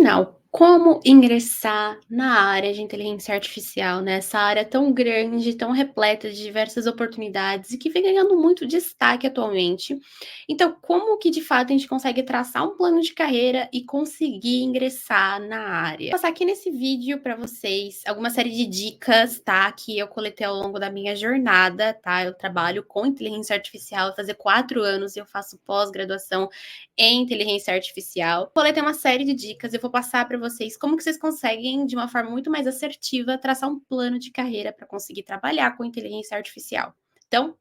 Afinal, como ingressar na área de inteligência artificial, né? Essa área tão grande, tão repleta de diversas oportunidades e que vem ganhando muito destaque atualmente. Então, como que de fato a gente consegue traçar um plano de carreira e conseguir ingressar na área? Vou passar aqui nesse vídeo para vocês alguma série de dicas, tá? Que eu coletei ao longo da minha jornada, tá? Eu trabalho com inteligência artificial há fazer 4 anos e eu faço pós-graduação em inteligência artificial. Coletei uma série de dicas, eu vou passar para vocês como que vocês conseguem, de uma forma muito mais assertiva, traçar um plano de carreira para conseguir trabalhar com inteligência artificial. Então,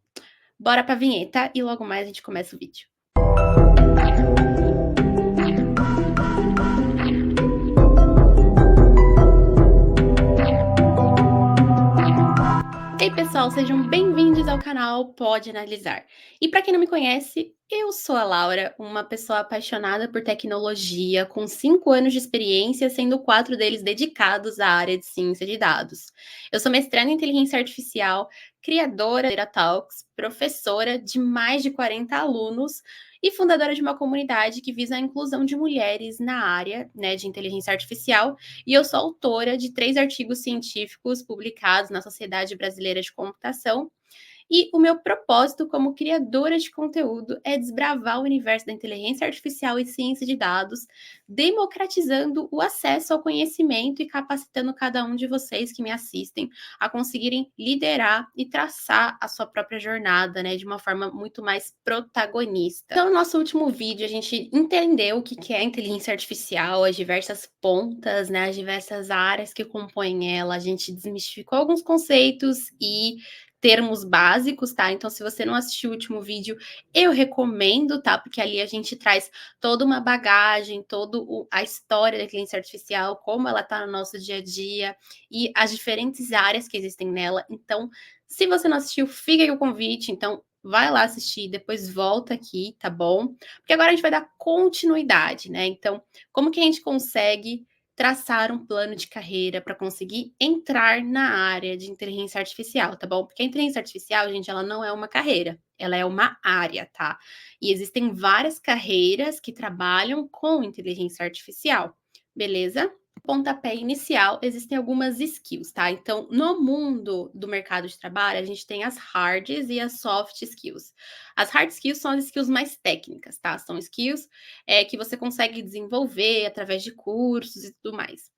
bora para a vinheta e logo mais a gente começa o vídeo. Ei, pessoal, sejam bem-vindos ao canal Pode Analisar. E para quem não me conhece, eu sou a Laura, uma pessoa apaixonada por tecnologia, com 5 anos de experiência, sendo 4 deles dedicados à área de ciência de dados. Eu sou mestranda em inteligência artificial, criadora da Data Talks, professora de mais de 40 alunos e fundadora de uma comunidade que visa a inclusão de mulheres na área, né, de inteligência artificial, e eu sou autora de 3 artigos científicos publicados na Sociedade Brasileira de Computação. E o meu propósito como criadora de conteúdo é desbravar o universo da inteligência artificial e ciência de dados, democratizando o acesso ao conhecimento e capacitando cada um de vocês que me assistem a conseguirem liderar e traçar a sua própria jornada, né, de uma forma muito mais protagonista. Então, no nosso último vídeo, a gente entendeu o que é a inteligência artificial, as diversas pontas, né, as diversas áreas que compõem ela, a gente desmistificou alguns conceitos e termos básicos, tá? Então, se você não assistiu o último vídeo, eu recomendo, tá? Porque ali a gente traz toda uma bagagem, toda a história da inteligência artificial, como ela tá no nosso dia a dia e as diferentes áreas que existem nela. Então, se você não assistiu, fica aí o convite. Então, vai lá assistir, depois volta aqui, tá bom? Porque agora a gente vai dar continuidade, né? Então, como que a gente consegue traçar um plano de carreira para conseguir entrar na área de inteligência artificial, tá bom? Porque a inteligência artificial, gente, ela não é uma carreira, ela é uma área, tá? E existem várias carreiras que trabalham com inteligência artificial, beleza? Pontapé inicial, existem algumas skills, tá? Então, no mundo do mercado de trabalho, a gente tem as hards e as soft skills. As hard skills são as skills mais técnicas, tá? São skills que você consegue desenvolver através de cursos e tudo mais.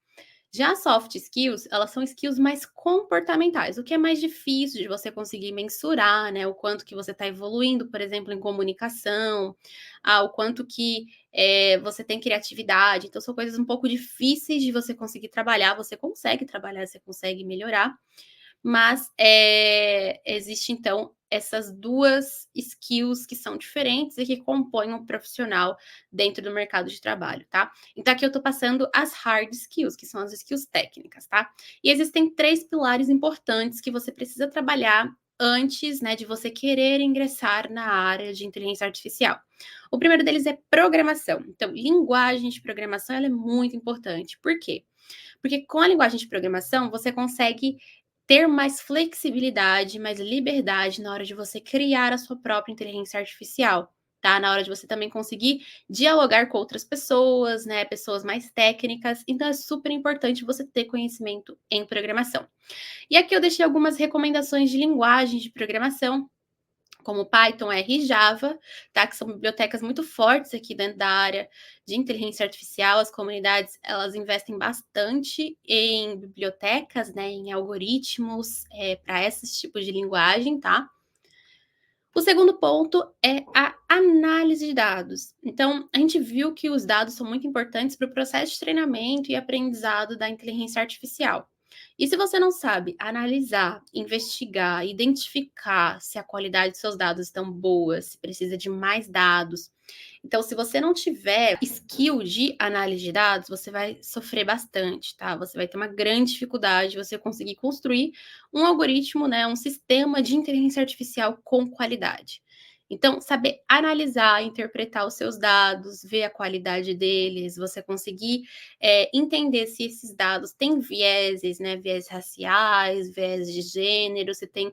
Já as soft skills, elas são skills mais comportamentais, o que é mais difícil de você conseguir mensurar, né? O quanto que você está evoluindo, por exemplo, em comunicação, o quanto que você tem criatividade. Então, são coisas um pouco difíceis de você conseguir trabalhar. Você consegue trabalhar, você consegue melhorar, mas existe então essas duas skills que são diferentes e que compõem um profissional dentro do mercado de trabalho, tá? Então aqui eu tô passando as hard skills, que são as skills técnicas, tá? E existem 3 pilares importantes que você precisa trabalhar antes, né, de você querer ingressar na área de inteligência artificial. O primeiro deles é programação. Então, linguagem de programação, ela é muito importante. Por quê? Porque com a linguagem de programação, você consegue ter mais flexibilidade, mais liberdade na hora de você criar a sua própria inteligência artificial, tá? Na hora de você também conseguir dialogar com outras pessoas, né? Pessoas mais técnicas. Então, é super importante você ter conhecimento em programação. E aqui eu deixei algumas recomendações de linguagem de programação, como Python, R e Java, tá? Que são bibliotecas muito fortes aqui dentro da área de inteligência artificial. As comunidades, elas investem bastante em bibliotecas, né? Em algoritmos para esses tipos de linguagem, tá? O segundo ponto é a análise de dados. Então, a gente viu que os dados são muito importantes para o processo de treinamento e aprendizado da inteligência artificial. E se você não sabe analisar, investigar, identificar se a qualidade dos seus dados estão boas, se precisa de mais dados, então, se você não tiver skill de análise de dados, você vai sofrer bastante, tá? Você vai ter uma grande dificuldade de você conseguir construir um algoritmo, né, um sistema de inteligência artificial com qualidade. Então, saber analisar, interpretar os seus dados, ver a qualidade deles, você conseguir entender se esses dados têm vieses, né, viés raciais, viés de gênero, se tem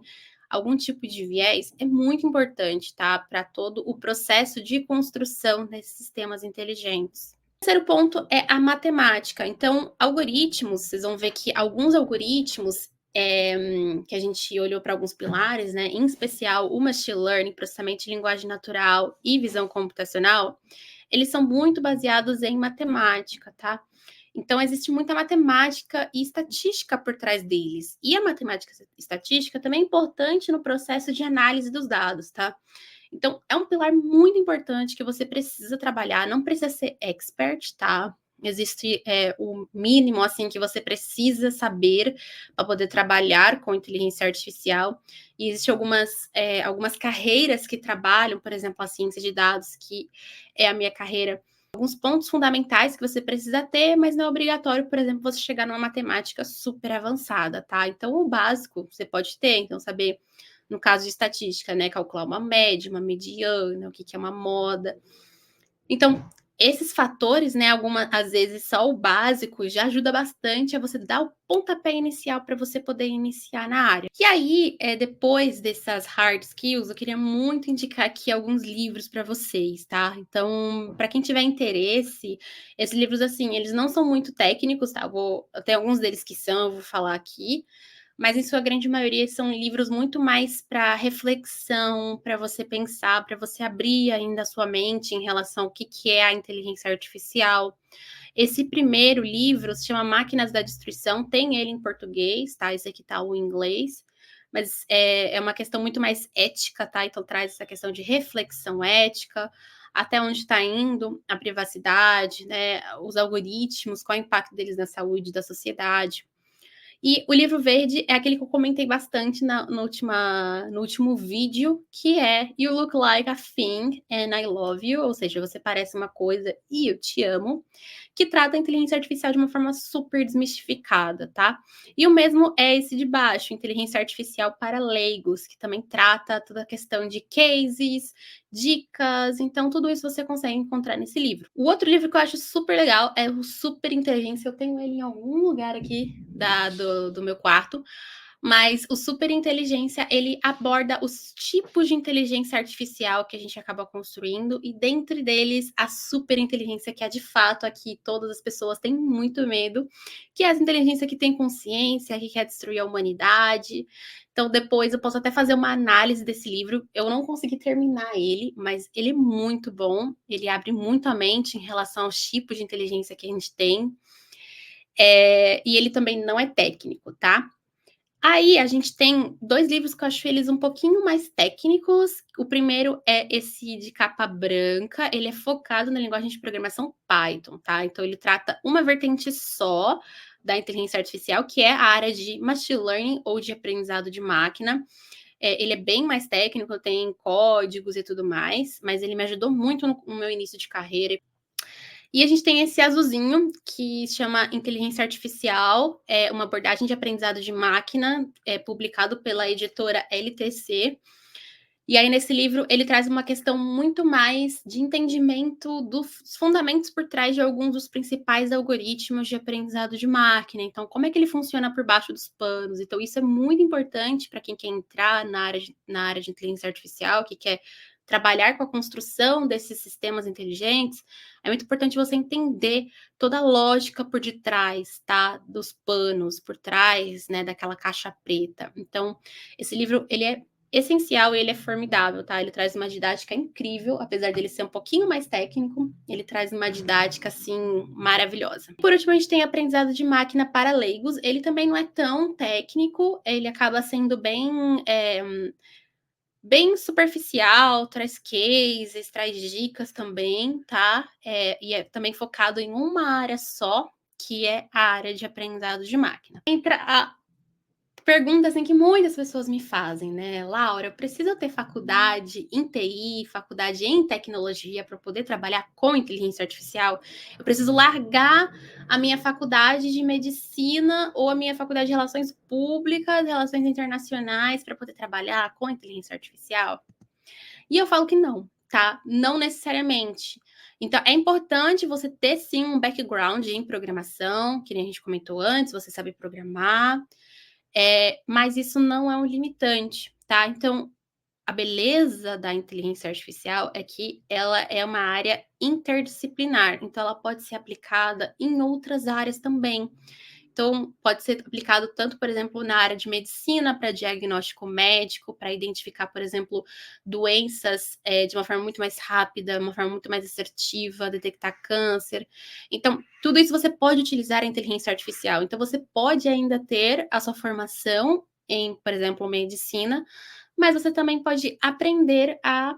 algum tipo de viés, é muito importante, tá? Para todo o processo de construção desses sistemas inteligentes. O terceiro ponto é a matemática. Então, algoritmos, vocês vão ver que alguns algoritmos, que a gente olhou para alguns pilares, né, em especial o machine learning, processamento de linguagem natural e visão computacional, eles são muito baseados em matemática, tá? Então, existe muita matemática e estatística por trás deles. E a matemática e estatística também é importante no processo de análise dos dados, tá? Então, é um pilar muito importante que você precisa trabalhar, não precisa ser expert, tá? Existe o mínimo, assim, que você precisa saber para poder trabalhar com inteligência artificial. E existem algumas carreiras que trabalham, por exemplo, a ciência de dados, que é a minha carreira. Alguns pontos fundamentais que você precisa ter, mas não é obrigatório, por exemplo, você chegar numa matemática super avançada, tá? Então, o básico você pode ter, então, saber no caso de estatística, né? Calcular uma média, uma mediana, o que, que é uma moda. Então, esses fatores, né? Às vezes só o básico já ajuda bastante a você dar o pontapé inicial para você poder iniciar na área. E aí, depois dessas hard skills, eu queria muito indicar aqui alguns livros para vocês, tá? Então, para quem tiver interesse, esses livros, assim, eles não são muito técnicos, tá? Tem alguns deles que são, eu vou falar aqui, mas em sua grande maioria são livros muito mais para reflexão, para você pensar, para você abrir ainda a sua mente em relação ao que é a inteligência artificial. Esse primeiro livro se chama Máquinas da Destruição, tem ele em português, tá? Esse aqui tá o inglês, mas é uma questão muito mais ética, tá? Então traz essa questão de reflexão ética, até onde está indo a privacidade, né? Os algoritmos, qual é o impacto deles na saúde da sociedade. E o livro verde é aquele que eu comentei bastante no último vídeo, que é You Look Like a Thing and I Love You, ou seja, você parece uma coisa e eu te amo, que trata a inteligência artificial de uma forma super desmistificada, tá? E o mesmo é esse de baixo, Inteligência Artificial para Leigos, que também trata toda a questão de cases, dicas, então tudo isso você consegue encontrar nesse livro. O outro livro que eu acho super legal é o Super Inteligência, eu tenho ele em algum lugar aqui do meu quarto, mas o Super Inteligência, ele aborda os tipos de inteligência artificial que a gente acaba construindo, e dentre deles, a super inteligência, que é de fato aqui todas as pessoas têm muito medo, que é essa inteligência que tem consciência, que quer destruir a humanidade. Então, depois eu posso até fazer uma análise desse livro. Eu não consegui terminar ele, mas ele é muito bom. Ele abre muito a mente em relação aos tipos de inteligência que a gente tem. E ele também não é técnico, tá? Aí a gente tem dois livros que eu acho eles um pouquinho mais técnicos. O primeiro é esse de capa branca, ele é focado na linguagem de programação Python, tá? Então ele trata uma vertente só da inteligência artificial, que é a área de machine learning ou de aprendizado de máquina. Ele é bem mais técnico, tem códigos e tudo mais, mas ele me ajudou muito no meu início de carreira. E a gente tem esse azulzinho, que se chama Inteligência Artificial, é uma abordagem de aprendizado de máquina, publicado pela editora LTC. E aí, nesse livro, ele traz uma questão muito mais de entendimento dos fundamentos por trás de alguns dos principais algoritmos de aprendizado de máquina. Então, como é que ele funciona por baixo dos panos? Então, isso é muito importante para quem quer entrar na área de inteligência artificial, que quer trabalhar com a construção desses sistemas inteligentes. É muito importante você entender toda a lógica por detrás, tá? Dos panos, por trás, né, daquela caixa preta. Então, esse livro, ele é essencial e ele é formidável, tá? Ele traz uma didática incrível, apesar dele ser um pouquinho mais técnico, ele traz uma didática, assim, maravilhosa. Por último, a gente tem Aprendizado de Máquina para Leigos. Ele também não é tão técnico, ele acaba sendo bem superficial, traz cases, traz dicas também, tá? E é também focado em uma área só, que é a área de aprendizado de máquina. Entra a pergunta assim que muitas pessoas me fazem, né? Laura, eu preciso ter faculdade em TI, faculdade em tecnologia para poder trabalhar com inteligência artificial? Eu preciso largar a minha faculdade de medicina ou a minha faculdade de relações públicas, relações internacionais para poder trabalhar com inteligência artificial? E eu falo que não, tá? Não necessariamente. Então, é importante você ter sim um background em programação, que nem a gente comentou antes, você sabe programar, mas isso não é um limitante, tá? Então, a beleza da inteligência artificial é que ela é uma área interdisciplinar, então ela pode ser aplicada em outras áreas também. Então, pode ser aplicado tanto, por exemplo, na área de medicina, para diagnóstico médico, para identificar, por exemplo, doenças de uma forma muito mais rápida, uma forma muito mais assertiva, detectar câncer. Então, tudo isso você pode utilizar a inteligência artificial. Então, você pode ainda ter a sua formação em, por exemplo, medicina, mas você também pode aprender a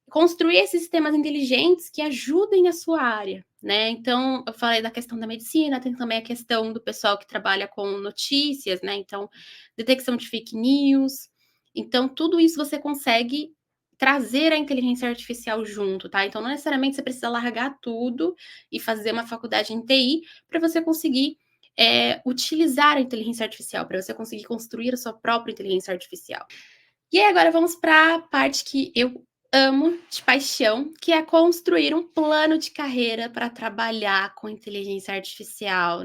construir esses sistemas inteligentes que ajudem a sua área, né? Então, eu falei da questão da medicina, tem também a questão do pessoal que trabalha com notícias, né? Então, detecção de fake news. Então, tudo isso você consegue trazer a inteligência artificial junto, tá? Então, não necessariamente você precisa largar tudo e fazer uma faculdade em TI para você conseguir utilizar a inteligência artificial, para você conseguir construir a sua própria inteligência artificial. E aí agora vamos para a parte que eu amo de paixão, que é construir um plano de carreira para trabalhar com inteligência artificial.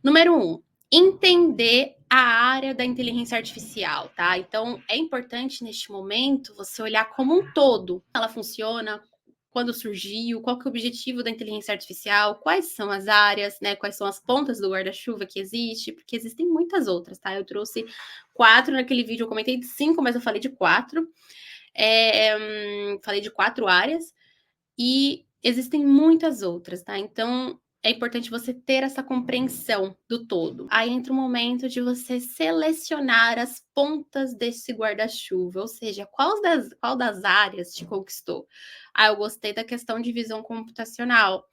Número um, entender a área da inteligência artificial, tá? Então é importante neste momento você olhar como um todo. Ela funciona, quando surgiu, qual que é o objetivo da inteligência artificial, quais são as áreas, né? Quais são as pontas do guarda-chuva que existe, porque existem muitas outras, tá? Eu trouxe 4 naquele vídeo, eu comentei de 5, mas eu falei de 4. Falei de 4 áreas e existem muitas outras, tá? Então é importante você ter essa compreensão do todo. Aí entra o momento de você selecionar as pontas desse guarda-chuva, ou seja, qual das áreas te conquistou? Ah, eu gostei da questão de visão computacional.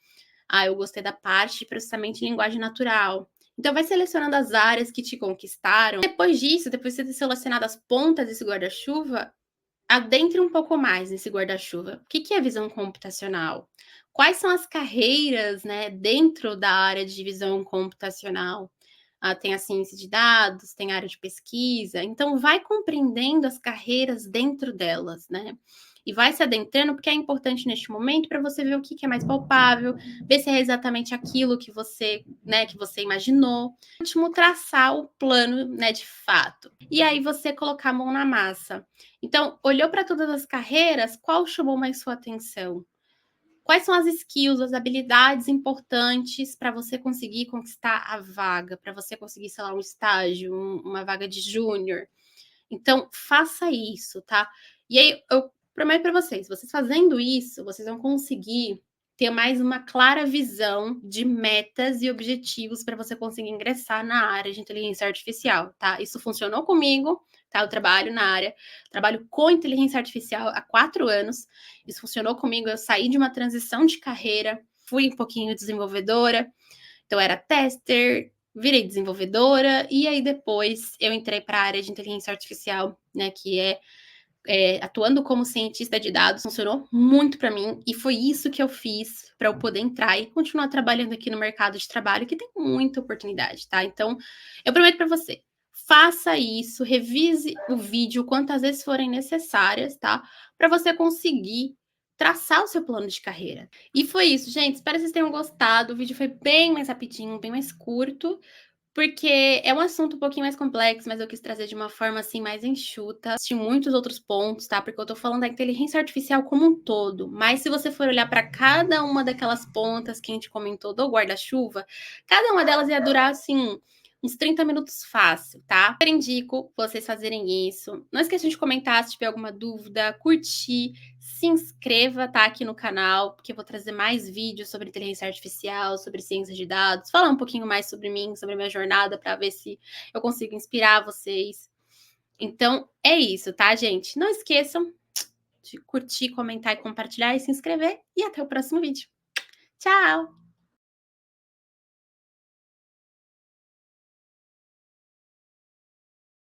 Ah, eu gostei da parte de processamento de linguagem natural. Então, vai selecionando as áreas que te conquistaram. Depois disso, depois de você ter selecionado as pontas desse guarda-chuva, adentre um pouco mais nesse guarda-chuva. O que é visão computacional? Quais são as carreiras, né, dentro da área de visão computacional? Ah, tem a ciência de dados, tem a área de pesquisa. Então, vai compreendendo as carreiras dentro delas, né? E vai se adentrando, porque é importante neste momento para você ver o que é mais palpável, ver se é exatamente aquilo que você, né, que você imaginou. Último, traçar o plano, né, de fato. E aí você colocar a mão na massa. Então, olhou para todas as carreiras, qual chamou mais sua atenção? Quais são as skills, as habilidades importantes para você conseguir conquistar a vaga, para você conseguir, sei lá, um estágio, uma vaga de júnior? Então, faça isso, tá? E aí, eu prometo para vocês fazendo isso, vocês vão conseguir ter mais uma clara visão de metas e objetivos para você conseguir ingressar na área de inteligência artificial, tá? Isso funcionou comigo, tá? Eu trabalho na área, trabalho com inteligência artificial há 4 anos. Isso funcionou comigo, eu saí de uma transição de carreira, fui um pouquinho desenvolvedora, então era tester, virei desenvolvedora e aí depois eu entrei para a área de inteligência artificial, né, que atuando como cientista de dados, funcionou muito para mim e foi isso que eu fiz para eu poder entrar e continuar trabalhando aqui no mercado de trabalho, que tem muita oportunidade, tá? Então, eu prometo para você, faça isso, revise o vídeo quantas vezes forem necessárias, tá? Para você conseguir traçar o seu plano de carreira. E foi isso, gente. Espero que vocês tenham gostado. O vídeo foi bem mais rapidinho, bem mais curto, porque é um assunto um pouquinho mais complexo, mas eu quis trazer de uma forma, assim, mais enxuta. Existem muitos outros pontos, tá? Porque eu tô falando da inteligência artificial como um todo. Mas se você for olhar para cada uma daquelas pontas que a gente comentou do guarda-chuva, cada uma delas ia durar, assim, uns 30 minutos fácil, tá? Eu indico vocês fazerem isso. Não esqueçam de comentar se tiver alguma dúvida, curtir, se inscreva, tá, aqui no canal, porque eu vou trazer mais vídeos sobre inteligência artificial, sobre ciência de dados, falar um pouquinho mais sobre mim, sobre a minha jornada, para ver se eu consigo inspirar vocês. Então, é isso, tá, gente? Não esqueçam de curtir, comentar e compartilhar e se inscrever. E até o próximo vídeo. Tchau!